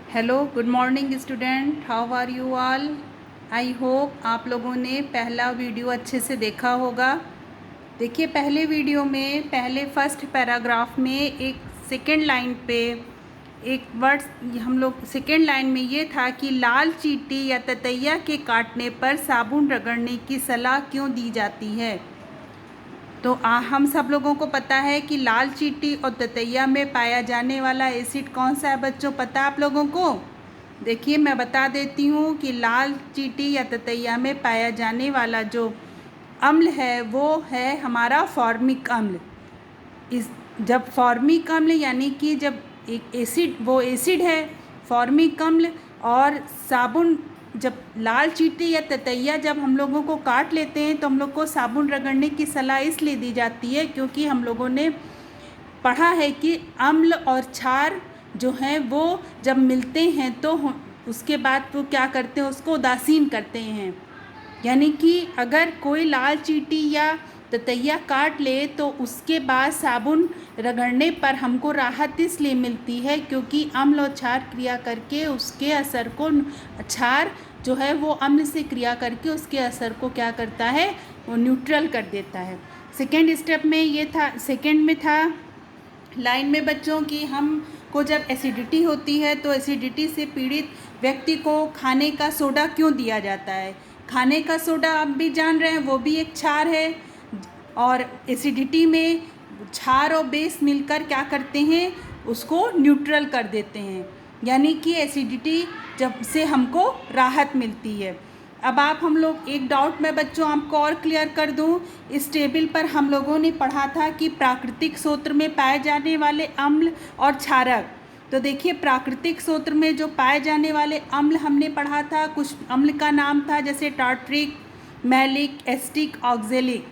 Hello, good morning student, how are you all. I hope आप लोगों ने पहला वीडियो अच्छे से देखा होगा। देखिए, पहले वीडियो में पहले फर्स्ट पैराग्राफ में एक सेकेंड लाइन पे एक वर्ड हम लोग सेकेंड लाइन में ये था कि लाल चींटी या ततैया के काटने पर साबुन रगड़ने की सलाह क्यों दी जाती है। तो हम सब लोगों को पता है कि लाल चींटी और ततैया में पाया जाने वाला एसिड कौन सा है बच्चों, पता है आप लोगों को। देखिए, मैं बता देती हूँ कि लाल चींटी या ततैया में पाया जाने वाला जो अम्ल है वो है हमारा फॉर्मिक अम्ल। इस जब फॉर्मिक अम्ल यानी कि जब एक एसिड, वो एसिड है फॉर्मिक अम्ल, और साबुन, जब लाल चींटी या ततैया जब हम लोगों को काट लेते हैं तो हम लोग को साबुन रगड़ने की सलाह इसलिए दी जाती है क्योंकि हम लोगों ने पढ़ा है कि अम्ल और क्षार जो हैं वो जब मिलते हैं तो उसके बाद वो क्या करते हैं, उसको उदासीन करते हैं। यानी कि अगर कोई लाल चींटी या ततैया काट ले तो उसके बाद साबुन रगड़ने पर हमको राहत इसलिए मिलती है क्योंकि अम्ल और क्षार क्रिया करके उसके असर को, क्षार जो है वो अम्ल से क्रिया करके उसके असर को क्या करता है, वो न्यूट्रल कर देता है। सेकेंड स्टेप में ये था, सेकेंड में था लाइन में बच्चों की हमको जब एसिडिटी होती है तो एसिडिटी से पीड़ित व्यक्ति को खाने का सोडा क्यों दिया जाता है। खाने का सोडा आप भी जान रहे हैं वो भी एक क्षार है, और एसिडिटी में क्षार और बेस मिलकर क्या करते हैं, उसको न्यूट्रल कर देते हैं। यानी कि एसिडिटी जब से हमको राहत मिलती है। अब आप हम लोग एक डाउट में बच्चों आपको और क्लियर कर दूं, इस टेबल पर हम लोगों ने पढ़ा था कि प्राकृतिक सूत्र में पाए जाने वाले अम्ल और क्षारक। तो देखिए, प्राकृतिक सूत्र में जो पाए जाने वाले अम्ल हमने पढ़ा था, कुछ अम्ल का नाम था जैसे टार्ट्रिक, मैलिक, एस्टिक, ऑक्जेलिक,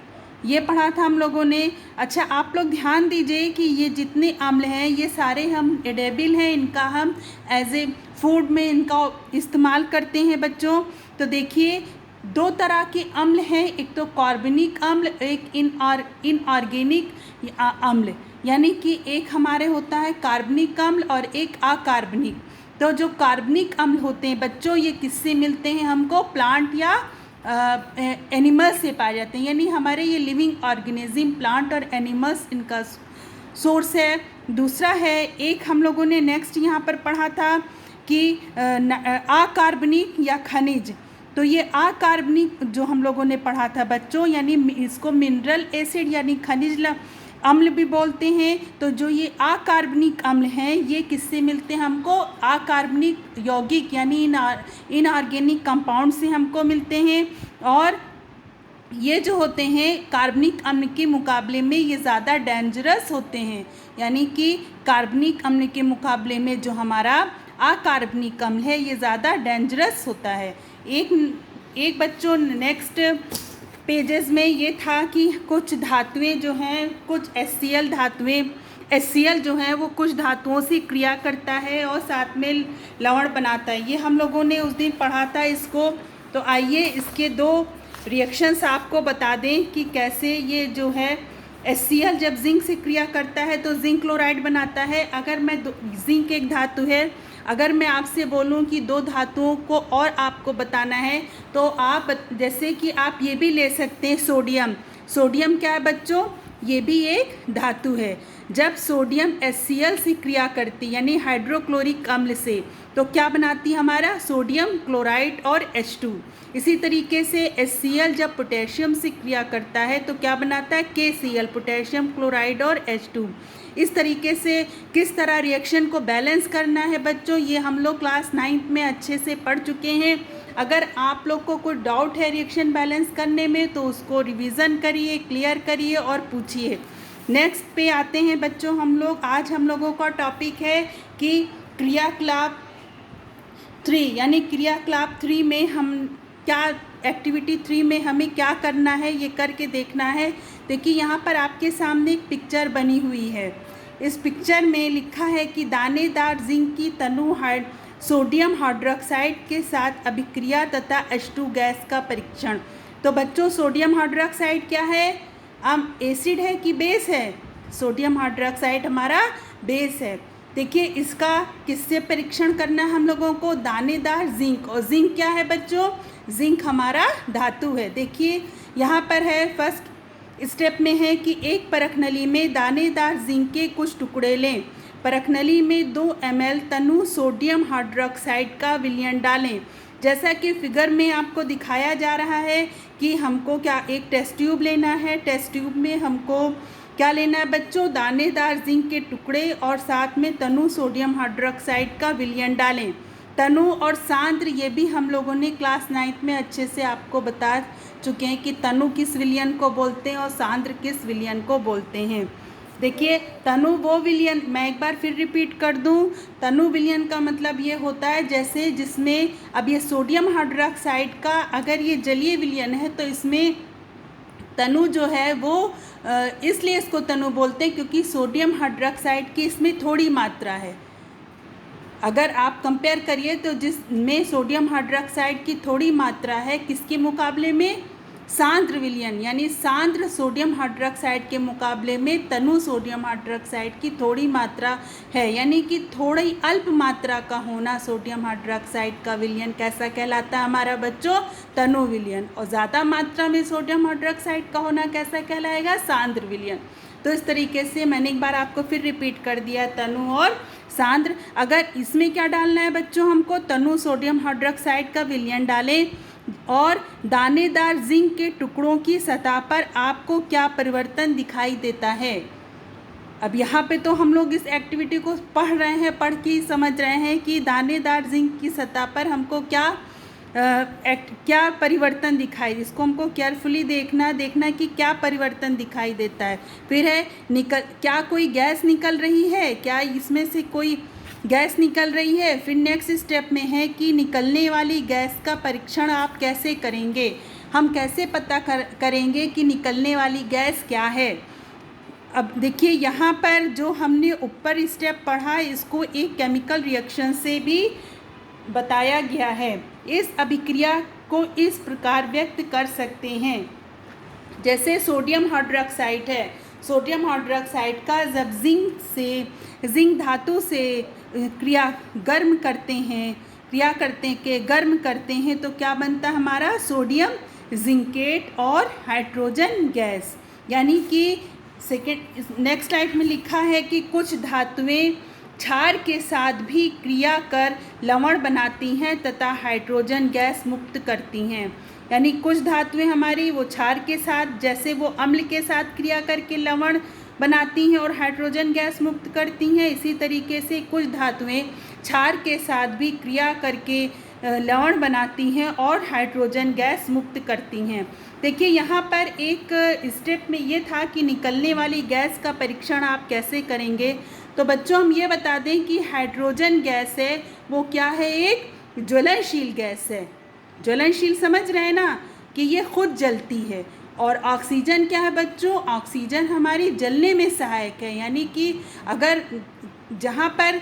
ये पढ़ा था हम लोगों ने। अच्छा, आप लोग ध्यान दीजिए कि ये जितने अम्ल हैं ये सारे हम एडेबल हैं, इनका हम एज ए फूड में इनका इस्तेमाल करते हैं बच्चों। तो देखिए, दो तरह के अम्ल हैं, एक तो कार्बनिक अम्ल, एक इनऑर्गेनिक अम्ल। यानी कि एक हमारे होता है कार्बनिक अम्ल और एक अकार्बनिक। तो जो कार्बनिक अम्ल होते हैं बच्चों, ये किससे मिलते हैं हमको, प्लांट या एनिमल्स से पाए जाते हैं। यानी हमारे ये लिविंग ऑर्गेनिज्म, प्लांट और एनिमल्स इनका सोर्स है। दूसरा है, एक हम लोगों ने नेक्स्ट यहाँ पर पढ़ा था कि अकार्बनिक या खनिज। तो ये अकार्बनिक जो हम लोगों ने पढ़ा था बच्चों, यानी इसको मिनरल एसिड यानी खनिज अम्ल भी बोलते हैं। तो जो ये अकार्बनिक अम्ल हैं ये किससे मिलते हैं हमको, अकार्बनिक यौगिक यानी इनऑर्गेनिक कंपाउंड से हमको मिलते हैं। और ये जो होते हैं कार्बनिक अम्ल के मुकाबले में ये ज़्यादा डेंजरस होते हैं। यानी कि कार्बनिक अम्ल के मुकाबले में जो हमारा अकार्बनिक अम्ल है ये ज़्यादा डेंजरस होता है। एक बच्चों नेक्स्ट पेजेस में ये था कि कुछ धातुएं जो हैं, कुछ HCl धातुएं, HCl जो है वो कुछ धातुओं से क्रिया करता है और साथ में लवण बनाता है। ये हम लोगों ने उस दिन पढ़ा था इसको। तो आइए इसके दो रिएक्शंस आपको बता दें कि कैसे ये जो है HCl जब जिंक से क्रिया करता है तो जिंक क्लोराइड बनाता है। अगर मैं जिंक एक धातु है, अगर मैं आपसे बोलूं कि दो धातुओं को और आपको बताना है तो आप जैसे कि आप ये भी ले सकते हैं सोडियम। सोडियम क्या है बच्चों, ये भी एक धातु है। जब सोडियम HCl से क्रिया करती यानी हाइड्रोक्लोरिक अम्ल से, तो क्या बनाती है हमारा सोडियम क्लोराइड और H2। इसी तरीके से HCl जब पोटेशियम से क्रिया करता है तो क्या बनाता है KCl, पोटेशियम क्लोराइड और H2। इस तरीके से किस तरह रिएक्शन को बैलेंस करना है बच्चों, ये हम लोग क्लास 9th में अच्छे से पढ़ चुके हैं। अगर आप लोग को कोई डाउट है रिएक्शन बैलेंस करने में तो उसको रिवीजन करिए, क्लियर करिए और पूछिए। नेक्स्ट पे आते हैं बच्चों हम लोग। आज हम लोगों का टॉपिक है कि क्रियाकलाप 3, यानी क्रियाकलाप 3 में हम क्या, एक्टिविटी 3 में हमें क्या करना है ये करके देखना है। देखिए, यहाँ पर आपके सामने एक पिक्चर बनी हुई है। इस पिक्चर में लिखा है कि दानेदार जिंक की तनु सोडियम हाइड्रोक्साइड के साथ अभिक्रिया तथा H2 गैस का परीक्षण। तो बच्चों, सोडियम हाइड्रोक्साइड क्या है, एसिड है कि बेस है, सोडियम हाइड्रोक्साइड हमारा बेस है। देखिए इसका किससे परीक्षण करना है हम लोगों को, दानेदार जिंक। और जिंक क्या है बच्चों, जिंक हमारा धातु है। देखिए यहाँ पर है फर्स्ट स्टेप में है कि एक परखनली में दानेदार जिंक के कुछ टुकड़े लें। परखनली में 2 ml तनु सोडियम हाइड्रोक्साइड का विलयन डालें। जैसा कि फिगर में आपको दिखाया जा रहा है कि हमको क्या एक टेस्ट ट्यूब लेना है। टेस्ट ट्यूब में हमको क्या लेना है बच्चों, दानेदार जिंक के टुकड़े और साथ में तनु सोडियम हाइड्रोक्साइड का विलयन डालें। तनु और सांद्र ये भी हम लोगों ने क्लास 9th में अच्छे से आपको बता चुके हैं कि तनु किस विलयन को बोलते हैं और सांद्र किस विलयन को बोलते हैं। देखिए तनु वो विलयन, मैं एक बार फिर रिपीट कर दूं, तनु विलयन का मतलब ये होता है जैसे जिसमें अब ये सोडियम हाइड्रोक्साइड का अगर ये जलीय विलयन है तो इसमें तनु जो है वो इसलिए इसको तनु बोलते हैं क्योंकि सोडियम हाइड्रोक्साइड की इसमें थोड़ी मात्रा है। अगर आप कंपेयर करिए तो जिसमें सोडियम हाइड्रोक्साइड की थोड़ी मात्रा है किसके मुकाबले में, सांद्र विलयन यानी सांद्र सोडियम हाइड्रोक्साइड के मुकाबले में तनु सोडियम हाइड्रोक्साइड की थोड़ी मात्रा है, यानी कि थोड़ी अल्प मात्रा का होना सोडियम हाइड्रोक्साइड का विलयन कैसा कहलाता है हमारा बच्चों, तनु विलयन। और ज़्यादा मात्रा में सोडियम हाइड्रोक्साइड का होना कैसा कहलाएगा, सांद्र विलयन। तो इस तरीके से मैंने एक बार आपको फिर रिपीट कर दिया, तनु और सांद्र। अगर इसमें क्या डालना है बच्चों हमको, तनु सोडियम हाइड्रोक्साइड का विलयन डालें और दानेदार जिंक के टुकड़ों की सतह पर आपको क्या परिवर्तन दिखाई देता है। अब यहाँ पे तो हम लोग इस एक्टिविटी को पढ़ रहे हैं, पढ़ के समझ रहे हैं कि दानेदार जिंक की सतह पर हमको क्या परिवर्तन दिखाई, इसको हमको केयरफुली देखना कि क्या परिवर्तन दिखाई देता है। फिर है क्या कोई गैस निकल रही है, क्या इसमें से कोई गैस निकल रही है। फिर नेक्स्ट स्टेप में है कि निकलने वाली गैस का परीक्षण आप कैसे करेंगे, हम कैसे पता करेंगे कि निकलने वाली गैस क्या है। अब देखिए यहाँ पर जो हमने ऊपर स्टेप पढ़ा इसको एक केमिकल रिएक्शन से भी बताया गया है। इस अभिक्रिया को इस प्रकार व्यक्त कर सकते हैं, जैसे सोडियम हाइड्रोक्साइड है, सोडियम हाइड्रोक्साइड का जब जिंक धातु से क्रिया करते हैं तो क्या बनता है हमारा, सोडियम जिंकेट और हाइड्रोजन गैस। यानी कि नेक्स्ट स्लाइड में लिखा है कि कुछ धातुएं क्षार के साथ भी क्रिया कर लवण बनाती हैं तथा हाइड्रोजन गैस मुक्त करती हैं। यानी कुछ धातुएं हमारी वो क्षार के साथ, जैसे वो अम्ल के साथ क्रिया करके लवण बनाती हैं और हाइड्रोजन गैस मुक्त करती हैं, इसी तरीके से कुछ धातुएं क्षार के साथ भी क्रिया करके लवण बनाती हैं और हाइड्रोजन गैस मुक्त करती हैं। देखिए यहाँ पर एक स्टेप में ये था कि निकलने वाली गैस का परीक्षण आप कैसे करेंगे। तो बच्चों हम ये बता दें कि हाइड्रोजन गैस है वो क्या है, एक ज्वलनशील गैस है। ज्वलनशील समझ रहे हैं ना कि ये खुद जलती है। और ऑक्सीजन क्या है बच्चों, ऑक्सीजन हमारी जलने में सहायक है। यानी कि अगर जहाँ पर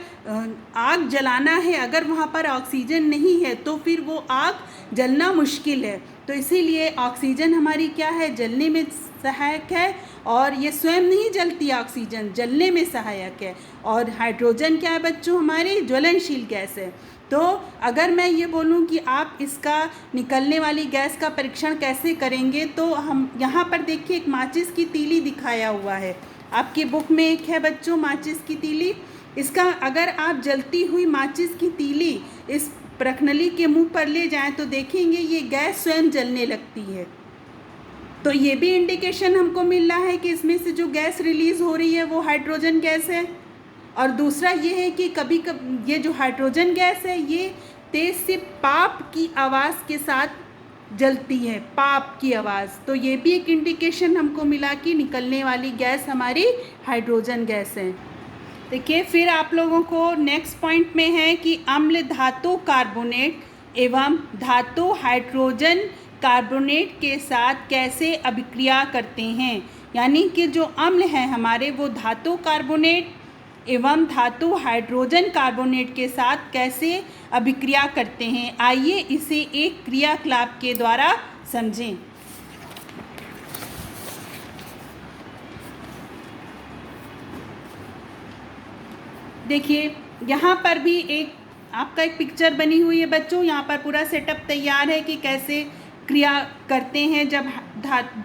आग जलाना है अगर वहाँ पर ऑक्सीजन नहीं है तो फिर वो आग जलना मुश्किल है। तो इसीलिए ऑक्सीजन हमारी क्या है, जलने में सहायक है। और ये स्वयं नहीं जलती, ऑक्सीजन जलने में सहायक है। और हाइड्रोजन क्या है बच्चों, हमारी ज्वलनशील गैस है। तो अगर मैं ये बोलूँ कि आप इसका निकलने वाली गैस का परीक्षण कैसे करेंगे, तो हम यहाँ पर देखिए एक माचिस की तीली दिखाया हुआ है, आपकी बुक में एक है बच्चों माचिस की तीली। इसका अगर आप जलती हुई माचिस की तीली इस प्रखनली के मुंह पर ले जाएं तो देखेंगे ये गैस स्वयं जलने लगती है। तो ये भी इंडिकेशन हमको मिल रहा है कि इसमें से जो गैस रिलीज हो रही है वो हाइड्रोजन गैस है। और दूसरा ये है कि कभी कभी ये जो हाइड्रोजन गैस है ये तेज से पाप की आवाज़ के साथ जलती है, पाप की आवाज़। तो ये भी एक इंडिकेशन हमको मिला कि निकलने वाली गैस हमारी हाइड्रोजन गैस है। देखिए फिर आप लोगों को नेक्स्ट पॉइंट में है कि अम्ल धातु कार्बोनेट एवं धातु हाइड्रोजन कार्बोनेट के साथ कैसे अभिक्रिया करते हैं। यानी कि जो अम्ल हैं हमारे वो धातु कार्बोनेट एवं धातु हाइड्रोजन कार्बोनेट के साथ कैसे अभिक्रिया करते हैं। आइए इसे एक क्रियाकलाप के द्वारा समझें। देखिए यहाँ पर भी एक आपका एक पिक्चर बनी हुई है बच्चों। यहाँ पर पूरा सेटअप तैयार है कि कैसे क्रिया करते हैं जब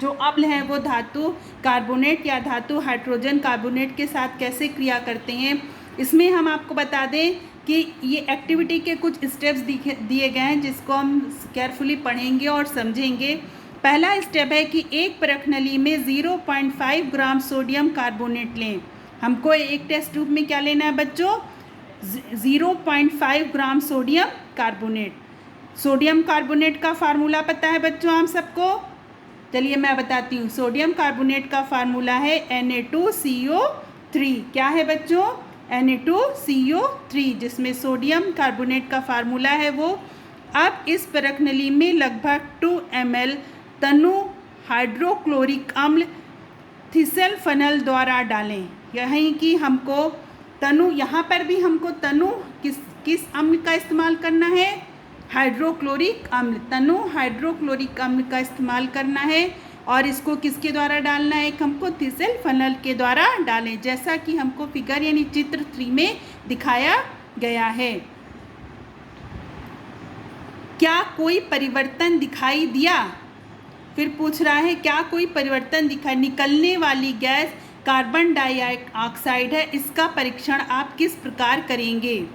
जो अम्ल हैं वो धातु कार्बोनेट या धातु हाइड्रोजन कार्बोनेट के साथ कैसे क्रिया करते हैं। इसमें हम आपको बता दें कि ये एक्टिविटी के कुछ स्टेप्स दिए गए हैं जिसको हम केयरफुली पढ़ेंगे और समझेंगे। पहला स्टेप है कि एक परख नली में 0.5 ग्राम सोडियम कार्बोनेट लें। हमको एक टेस्ट ट्यूब में क्या लेना है बच्चों, 0.5 gram sodium carbonate. Sodium carbonate का फार्मूला पता है बच्चों हम सबको? चलिए मैं बताती हूँ। सोडियम कार्बोनेट का फार्मूला है Na2CO3। क्या है बच्चों? Na2CO3, जिसमें सोडियम कार्बोनेट का फार्मूला है वो। अब इस परख नली में लगभग 2 ml तनु हाइड्रोक्लोरिक अम्ल थिसल फनल द्वारा डालें। यहीं कि हमको तनु, यहाँ पर भी हमको तनु किस अम्ल का इस्तेमाल करना है? हाइड्रोक्लोरिक अम्ल, तनु हाइड्रोक्लोरिक अम्ल का इस्तेमाल करना है। और इसको किसके द्वारा डालना है? हमको थिसल फनल के द्वारा डालें, जैसा कि हमको फिगर यानी चित्र 3 में दिखाया गया है। क्या कोई परिवर्तन दिखाई दिया? फिर पूछ रहा है क्या कोई परिवर्तन दिखाई। निकलने वाली गैस कार्बन डाइऑक्साइड है, इसका परीक्षण आप किस प्रकार करेंगे?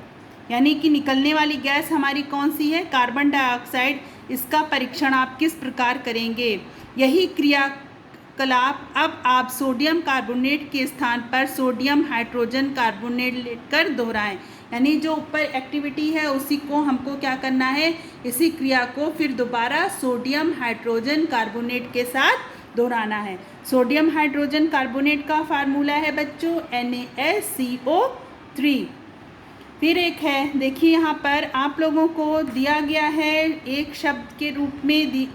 यानी कि निकलने वाली गैस हमारी कौन सी है? Carbon dioxide. इसका परीक्षण आप किस प्रकार करेंगे? यही क्रियाकलाप अब आप सोडियम कार्बोनेट के स्थान पर सोडियम हाइड्रोजन कार्बोनेट लेकर दोहराएं। यानी जो ऊपर एक्टिविटी है उसी को हमको क्या करना है, इसी क्रिया को फिर दोबारा सोडियम हाइड्रोजन कार्बोनेट के साथ दोहराना है। सोडियम हाइड्रोजन कार्बोनेट का फार्मूला है बच्चों NaCO3। फिर एक है, देखिए यहाँ पर आप लोगों को दिया गया है एक शब्द के रूप में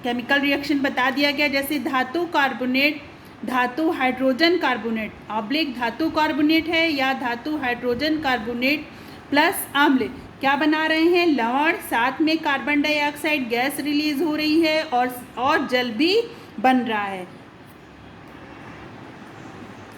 केमिकल रिएक्शन बता दिया गया, जैसे धातु कार्बोनेट, धातु हाइड्रोजन कार्बोनेट ऑब्लिक धातु कार्बोनेट है या धातु हाइड्रोजन कार्बोनेट प्लस अम्ल क्या बना रहे हैं? लवण। साथ में कार्बन डाइऑक्साइड गैस रिलीज हो रही है और जल भी बन रहा है।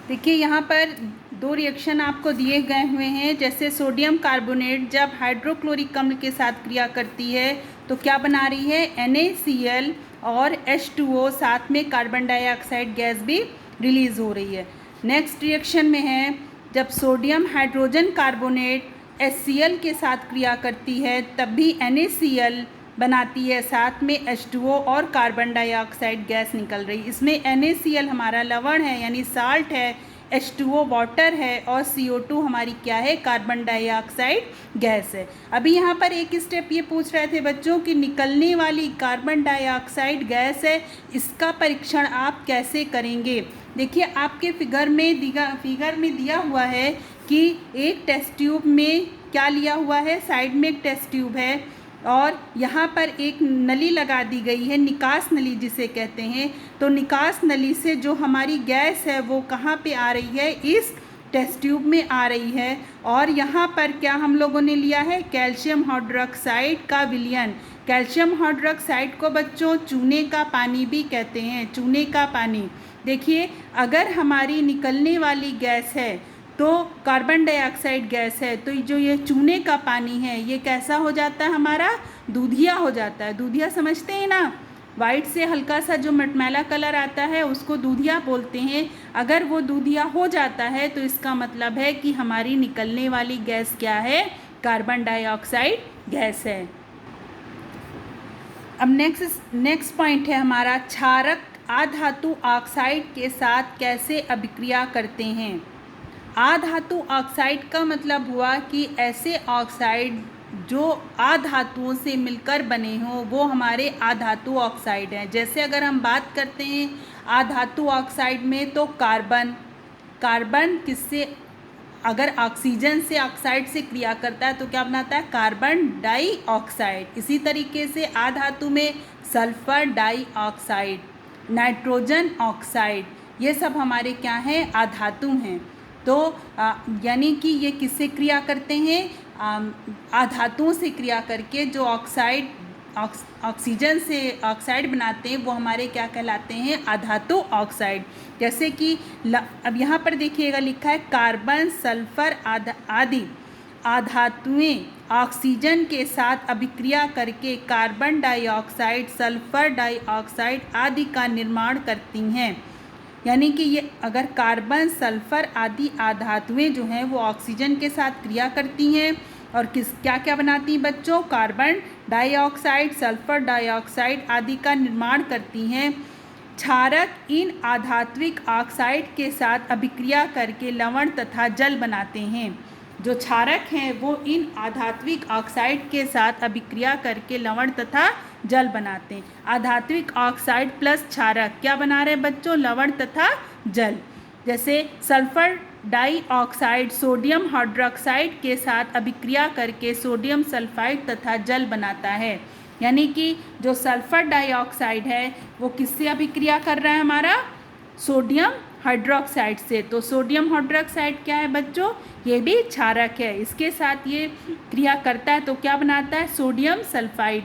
देखिए यहाँ पर 2 रिएक्शन आपको दिए गए हुए हैं। जैसे सोडियम कार्बोनेट जब हाइड्रोक्लोरिक अम्ल के साथ क्रिया करती है तो क्या बना रही है? NaCl और H2O, साथ में कार्बन डाइऑक्साइड गैस भी रिलीज़ हो रही है। नेक्स्ट रिएक्शन में है जब सोडियम हाइड्रोजन कार्बोनेट HCl के साथ क्रिया करती है तब भी NaCl बनाती है, साथ में H2O और कार्बन डाइऑक्साइड गैस निकल रही। इसमें NaCl हमारा लवण है यानी साल्ट है, H2O वाटर है और CO2 हमारी क्या है? कार्बन डाइऑक्साइड गैस है। अभी यहाँ पर एक स्टेप ये पूछ रहे थे बच्चों कि निकलने वाली कार्बन डाइऑक्साइड गैस है, इसका परीक्षण आप कैसे करेंगे? देखिए आपके फिगर में दिया हुआ है कि एक टेस्ट ट्यूब में क्या लिया हुआ है, साइड में एक टेस्ट ट्यूब है और यहाँ पर एक नली लगा दी गई है, निकास नली जिसे कहते हैं। तो निकास नली से जो हमारी गैस है वो कहाँ पे आ रही है? इस टेस्ट ट्यूब में आ रही है। और यहाँ पर क्या हम लोगों ने लिया है? कैल्शियम हाइड्रोक्साइड का विलयन। कैल्शियम हाइड्रोक्साइड को बच्चों चूने का पानी भी कहते हैं, चूने का पानी। देखिए अगर हमारी निकलने वाली गैस है तो कार्बन डाइऑक्साइड गैस है, तो जो ये चूने का पानी है ये कैसा हो जाता है? हमारा दूधिया हो जाता है। दूधिया समझते हैं ना, वाइट से हल्का सा जो मटमैला कलर आता है उसको दूधिया बोलते हैं। अगर वो दूधिया हो जाता है तो इसका मतलब है कि हमारी निकलने वाली गैस क्या है? कार्बन डाइऑक्साइड गैस है। अब नेक्स्ट पॉइंट है हमारा, क्षारक अधातु ऑक्साइड के साथ कैसे अभिक्रिया करते हैं? अधातु ऑक्साइड का मतलब हुआ कि ऐसे ऑक्साइड जो अधातुओं से मिलकर बने हों वो हमारे अधातु ऑक्साइड हैं। जैसे अगर हम बात करते हैं अधातु ऑक्साइड में तो कार्बन किससे, अगर ऑक्सीजन से ऑक्साइड से क्रिया करता है तो क्या बनाता है? Carbon dioxide. इसी तरीके से अधातु में सल्फर डाइऑक्साइड, नाइट्रोजन ऑक्साइड, ये सब हमारे क्या हैं? अधातु हैं। तो यानी कि ये किससे क्रिया करते हैं? अधातुओं से क्रिया करके जो ऑक्साइड ऑक्सीजन से ऑक्साइड बनाते हैं वो हमारे क्या कहलाते हैं, अधातु ऑक्साइड। जैसे कि अब यहाँ पर देखिएगा लिखा है कार्बन, सल्फर आदि अधातुएं ऑक्सीजन के साथ अभिक्रिया करके कार्बन डाइऑक्साइड, सल्फर डाइऑक्साइड आदि का निर्माण करती हैं। यानी कि ये अगर कार्बन, सल्फर आदि अधातुएं जो हैं वो ऑक्सीजन के साथ क्रिया करती हैं और क्या क्या बनाती हैं बच्चों, कार्बन डाइऑक्साइड, सल्फर डाइऑक्साइड आदि का निर्माण करती हैं। क्षारक इन आधात्विक ऑक्साइड के साथ अभिक्रिया करके लवण तथा जल बनाते हैं। जो क्षारक हैं वो इन आधात्विक ऑक्साइड के साथ अभिक्रिया करके लवण तथा जल बनाते हैं। आधात्विक ऑक्साइड प्लस क्षारक क्या बना रहे हैं बच्चों, लवण तथा जल। जैसे सल्फर डाइऑक्साइड सोडियम हाइड्रोक्साइड के साथ अभिक्रिया करके सोडियम सल्फाइड तथा जल बनाता है। यानी कि जो सल्फर डाइऑक्साइड है वो किससे अभिक्रिया कर रहा है, हमारा सोडियम हाइड्रोक्साइड से। तो सोडियम हाइड्रोक्साइड क्या है बच्चों, ये भी क्षारक है, इसके साथ ये क्रिया करता है तो क्या बनाता है, सोडियम सल्फाइड।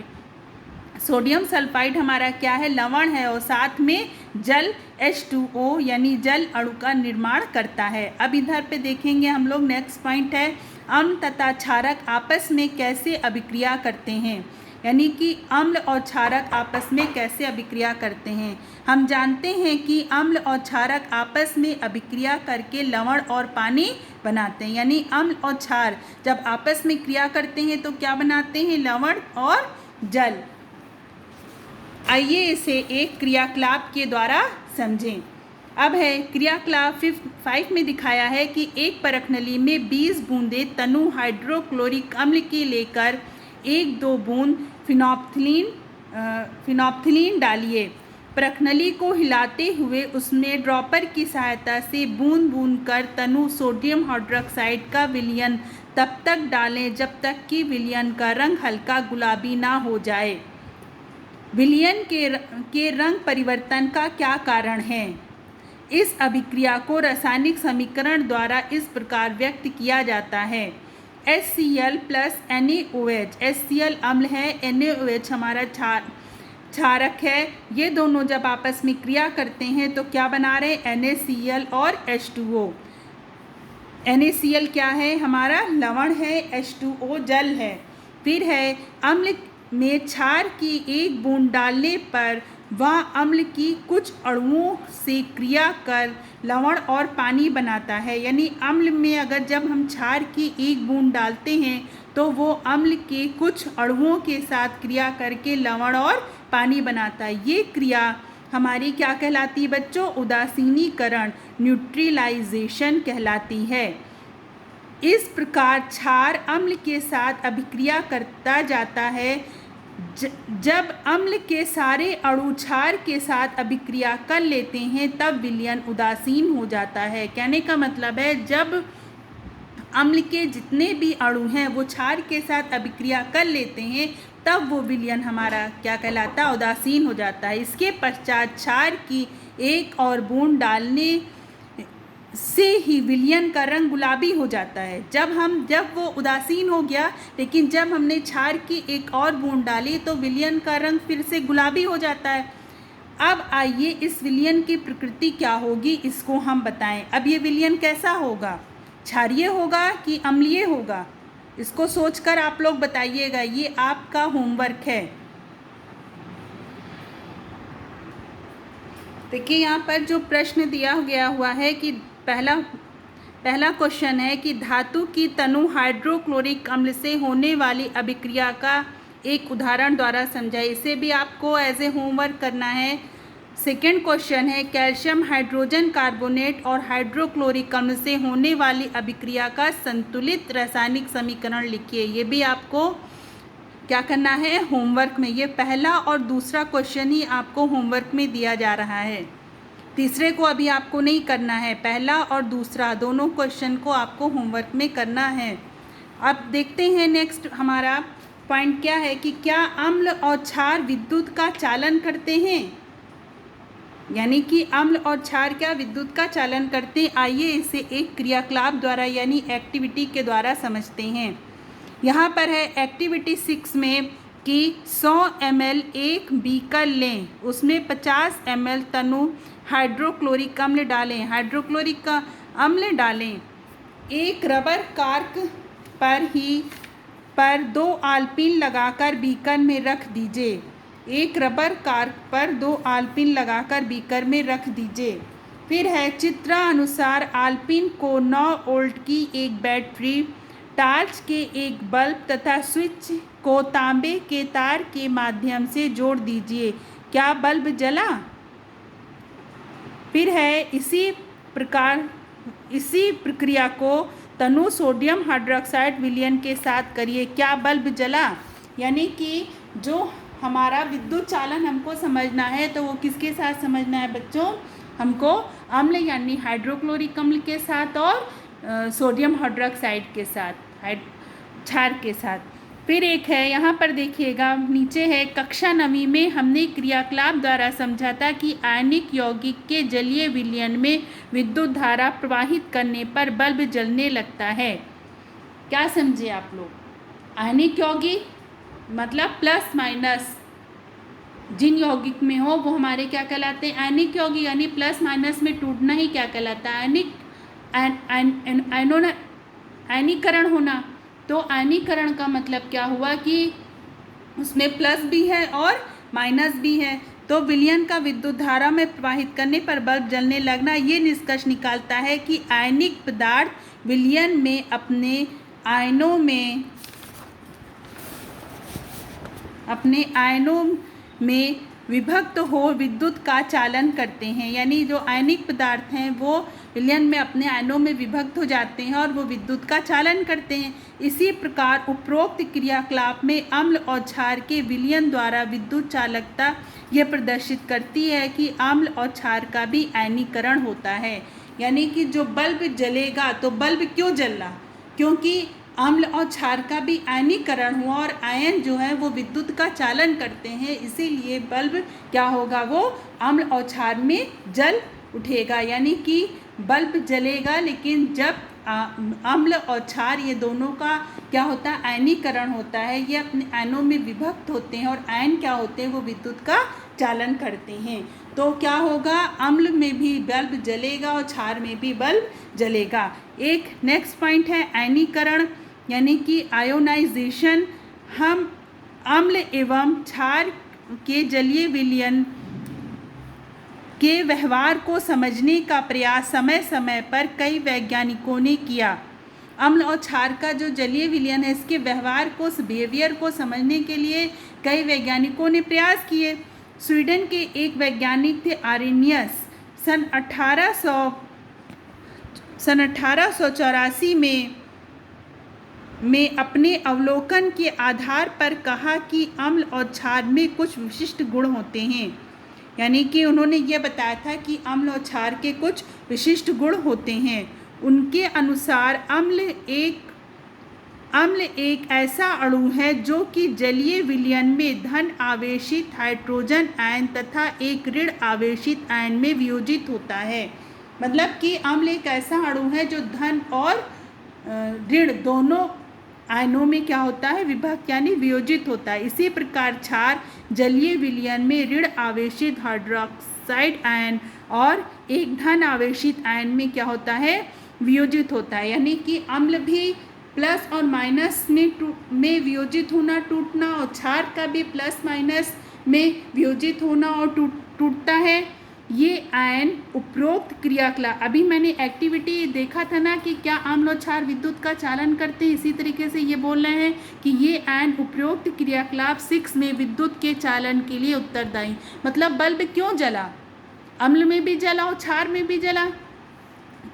सोडियम सल्फाइड हमारा क्या है, लवण है और साथ में जल H2O यानी जल अणु का निर्माण करता है। अब इधर पे देखेंगे हम लोग, नेक्स्ट पॉइंट है अम्ल तथा क्षारक आपस में कैसे अभिक्रिया करते हैं। यानी कि अम्ल और क्षारक आपस में कैसे अभिक्रिया करते हैं। हम जानते हैं कि अम्ल और क्षारक आपस में अभिक्रिया करके लवण और पानी बनाते हैं। यानी अम्ल और क्षार जब आपस में क्रिया करते हैं तो क्या बनाते हैं, लवण और जल। आइए इसे एक क्रियाकलाप के द्वारा समझें। अब है क्रियाकलाप 5 में दिखाया है कि एक परखनली में 20 बूंदे तनु हाइड्रोक्लोरिक अम्ल की लेकर 1-2 बूंद फिनोप्थिलीन डालिए। परखनली को हिलाते हुए उसमें ड्रॉपर की सहायता से बूंद बूंद कर तनु सोडियम हाइड्रोक्साइड का विलयन तब तक डालें जब तक कि विलयन का रंग हल्का गुलाबी ना हो जाए। विलयन के रंग परिवर्तन का क्या कारण है। इस अभिक्रिया को रासायनिक समीकरण द्वारा इस प्रकार व्यक्त किया जाता है, HCl प्लस NaOH। HCl अम्ल है, NaOH हमारा क्षारक है। ये दोनों जब आपस में क्रिया करते हैं तो क्या बना रहे हैं, NaCl और H2O। NaCl क्या है, हमारा लवण है, H2O जल है। फिर है अम्ल में क्षार की 1 बूंद डालने पर वह अम्ल की कुछ अणुओं से क्रिया कर लवण और पानी बनाता है। यानी अम्ल में अगर जब हम क्षार की 1 बूंद डालते हैं तो वो अम्ल के कुछ अणुओं के साथ क्रिया करके लवण और पानी बनाता है। ये क्रिया हमारी क्या कहलाती है बच्चों, उदासीनीकरण, न्यूट्रलाइजेशन कहलाती है। इस प्रकार क्षार अम्ल के साथ अभिक्रिया करता जाता है। जब अम्ल के सारे अणु क्षार के साथ अभिक्रिया कर लेते हैं तब विलयन उदासीन हो जाता है। कहने का मतलब है जब अम्ल के जितने भी अणु हैं वो क्षार के साथ अभिक्रिया कर लेते हैं तब वो विलयन हमारा क्या कहलाता है, उदासीन हो जाता है। इसके पश्चात क्षार की 1 और बूंद डालने से ही विलयन का रंग गुलाबी हो जाता है। जब वो उदासीन हो गया, लेकिन जब हमने क्षार की 1 और बूंद डाली तो विलयन का रंग फिर से गुलाबी हो जाता है। अब आइए इस विलयन की प्रकृति क्या होगी इसको हम बताएं। अब ये विलयन कैसा होगा, क्षारीय होगा कि अम्लीय होगा, इसको सोचकर आप लोग बताइएगा। ये आपका होमवर्क है। देखिए यहाँ पर जो प्रश्न दिया गया हुआ है कि पहला क्वेश्चन है कि धातु की तनु हाइड्रोक्लोरिक अम्ल से होने वाली अभिक्रिया का एक उदाहरण द्वारा समझाएं। इसे भी आपको एज ए होमवर्क करना है। सेकंड क्वेश्चन है कैल्शियम हाइड्रोजन कार्बोनेट और हाइड्रोक्लोरिक अम्ल से होने वाली अभिक्रिया का संतुलित रासायनिक समीकरण लिखिए। ये भी आपको क्या करना है, होमवर्क में। ये पहला और दूसरा क्वेश्चन ही आपको होमवर्क में दिया जा रहा है, तीसरे को अभी आपको नहीं करना है। पहला और दूसरा दोनों क्वेश्चन को आपको होमवर्क में करना है। अब देखते हैं नेक्स्ट हमारा पॉइंट क्या है कि क्या अम्ल और क्षार विद्युत का चालन करते हैं। यानी कि अम्ल और क्षार क्या विद्युत का चालन करते हैं। आइए इसे एक क्रियाकलाप द्वारा यानी एक्टिविटी के द्वारा समझते हैं। यहाँ पर है एक्टिविटी 6 में कि 100 ml एक बीकर लें, उसमें 50 ml तनु हाइड्रोक्लोरिक अम्ल डालें, हाइड्रोक्लोरिक अम्ल डालें। एक रबर कार्क पर 2 आलपीन लगाकर बीकर में रख दीजिए। एक रबर कार्क पर 2 आलपीन लगाकर बीकर में रख दीजिए। फिर है चित्रानुसार आलपीन को 9 वोल्ट की एक बैटरी, टार्च के एक बल्ब तथा स्विच को तांबे के तार के माध्यम से जोड़ दीजिए। क्या बल्ब जला? फिर है इसी प्रक्रिया को तनु सोडियम हाइड्रोक्साइड विलयन के साथ करिए। क्या बल्ब जला? यानी कि जो हमारा विद्युत चालन हमको समझना है तो वो किसके साथ समझना है बच्चों? हमको अम्ल यानी हाइड्रोक्लोरिक अम्ल के साथ और सोडियम हाइड्रोक्साइड के साथ, क्षार के साथ। फिर एक है यहाँ पर देखिएगा, नीचे है कक्षा 9वीं में हमने क्रियाकलाप द्वारा समझा था कि आयनिक यौगिक के जलीय विलयन में विद्युत धारा प्रवाहित करने पर बल्ब जलने लगता है। क्या समझे आप लोग? आयनिक यौगिक मतलब प्लस माइनस जिन यौगिक में हो वो हमारे क्या कहलाते हैं? आयनिक यौगिक, यानी प्लस माइनस में टूटना ही क्या कहलाता है? आयनीकरण होना। तो आयनीकरण का मतलब क्या हुआ कि उसमें प्लस भी है और माइनस भी है। तो विलयन का विद्युत धारा में प्रवाहित करने पर बल्ब जलने लगना ये निष्कर्ष निकालता है कि आयनिक पदार्थ विलयन में अपने आयनों में विभक्त हो विद्युत का चालन करते हैं। यानी जो आयनिक पदार्थ हैं वो विलयन में अपने आयनों में विभक्त हो जाते हैं और वो विद्युत का चालन करते हैं। इसी प्रकार उपरोक्त क्रियाकलाप में अम्ल और क्षार के विलयन द्वारा विद्युत चालकता यह प्रदर्शित करती है कि अम्ल और क्षार का भी आयनीकरण होता है। यानी कि जो बल्ब जलेगा, तो बल्ब क्यों जल रहा? क्योंकि अम्ल और क्षार का भी आयनीकरण हुआ और आयन जो है वो विद्युत का चालन करते हैं, इसीलिए बल्ब क्या होगा? वो अम्ल और क्षार में जल उठेगा। यानी कि बल्ब जलेगा, लेकिन जब अम्ल और क्षार ये दोनों का क्या होता है? आयनीकरण होता है। ये अपने आयनों में विभक्त होते हैं और आयन क्या होते हैं? वो विद्युत का चालन करते हैं। तो क्या होगा? अम्ल में भी बल्ब जलेगा और क्षार में भी बल्ब जलेगा। एक नेक्स्ट पॉइंट है आयनीकरण यानी कि आयोनाइजेशन। हम अम्ल एवं क्षार के जलीय विलयन के व्यवहार को समझने का प्रयास समय समय पर कई वैज्ञानिकों ने किया। अम्ल और क्षार का जो जलीय विलयन है, इसके व्यवहार को, बिहेवियर को समझने के लिए कई वैज्ञानिकों ने प्रयास किए। स्वीडन के एक वैज्ञानिक थे आर्रेनियस, सन 1884 में अपने अवलोकन के आधार पर कहा कि अम्ल और क्षार में कुछ विशिष्ट गुण होते हैं। यानी कि उन्होंने ये बताया था कि अम्ल और क्षार के कुछ विशिष्ट गुण होते हैं। उनके अनुसार अम्ल एक ऐसा अणु है जो कि जलीय विलयन में धन आवेशित हाइड्रोजन आयन तथा एक ऋण आवेशित आयन में वियोजित होता है। मतलब कि अम्ल एक ऐसा अणु है जो धन और ऋण दोनों आयनों में क्या होता है? विभक्त यानी वियोजित होता है। इसी प्रकार क्षार जलीय विलयन में ऋण आवेशित हाइड्रोक्साइड आयन और एक धन आवेशित आयन में क्या होता है? वियोजित होता है। यानी कि अम्ल भी प्लस और माइनस में वियोजित होना, टूटना, और क्षार का भी प्लस माइनस में वियोजित होना और टूटता है। ये आयन उपरोक्त क्रियाकलाप, अभी मैंने एक्टिविटी देखा था ना कि क्या अम्ल और क्षार विद्युत का चालन करते हैं, इसी तरीके से ये बोल रहे हैं कि ये आयन उपरोक्त क्रियाकलाप 6 में विद्युत के चालन के लिए उत्तरदायी। मतलब बल्ब क्यों जला? अम्ल में भी जला और क्षार में भी जला।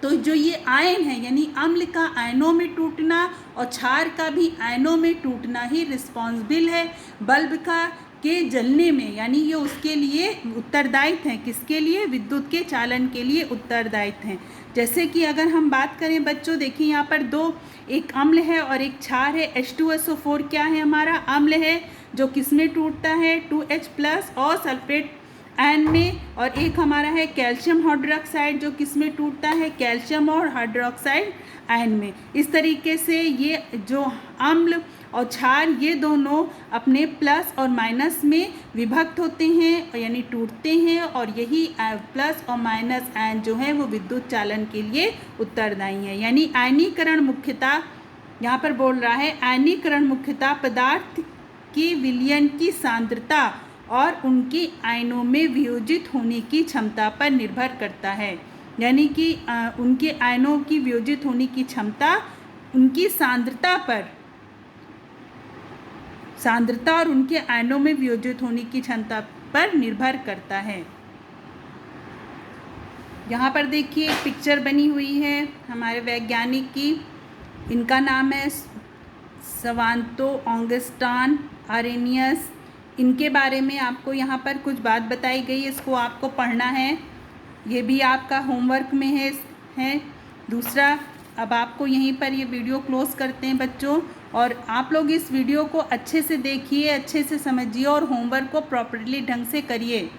तो जो ये आयन है, यानी अम्ल का आयनों में टूटना और क्षार का भी आयनों में टूटना ही रिस्पॉन्सिबल है बल्ब के जलने में। यानी ये उसके लिए उत्तरदायित्व हैं। किसके लिए? विद्युत के चालन के लिए उत्तरदायित्व हैं। जैसे कि अगर हम बात करें बच्चों, देखिए यहाँ पर दो, एक अम्ल है और एक क्षार है। H2SO4 क्या है? हमारा अम्ल है जो किस में टूटता है? 2H+ और सल्फेट आयन में। और एक हमारा है कैल्शियम हाइड्रोक्साइड जो किस में टूटता है? कैल्शियम और हाइड्रोक्साइड आयन में। इस तरीके से ये जो अम्ल और क्षार ये दोनों अपने प्लस और माइनस में विभक्त होते हैं यानी टूटते हैं, और यही प्लस और माइनस आयन जो है वो विद्युत चालन के लिए उत्तरदायी है। यानी आयनीकरण मुख्यतः यहाँ पर बोल रहा है, आयनीकरण मुख्यतः पदार्थ के विलयन की सांद्रता और उनके आयनों में वियोजित होने की क्षमता पर निर्भर करता है। यानी कि उनके आयनों की वियोजित होने की क्षमता उनकी सांद्रता और उनके आयनों में वियोजित होने की क्षमता पर निर्भर करता है। यहाँ पर देखिए एक पिक्चर बनी हुई है हमारे वैज्ञानिक की, इनका नाम है स्वांतो ऑगस्टान आरेनियस। इनके बारे में आपको यहाँ पर कुछ बात बताई गई, इसको आपको पढ़ना है, ये भी आपका होमवर्क में है। दूसरा, अब आपको यहीं पर ये वीडियो क्लोज करते हैं बच्चों, और आप लोग इस वीडियो को अच्छे से देखिए, अच्छे से समझिए और होमवर्क को प्रॉपर्ली ढंग से करिए।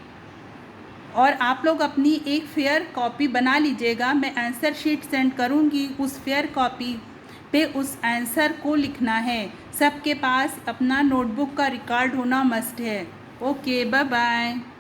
और आप लोग अपनी एक फेयर कॉपी बना लीजिएगा, मैं आंसर शीट सेंड करूँगी, उस फेयर कॉपी पे उस आंसर को लिखना है। सबके पास अपना नोटबुक का रिकॉर्ड होना मस्ट है। Okay, bye bye.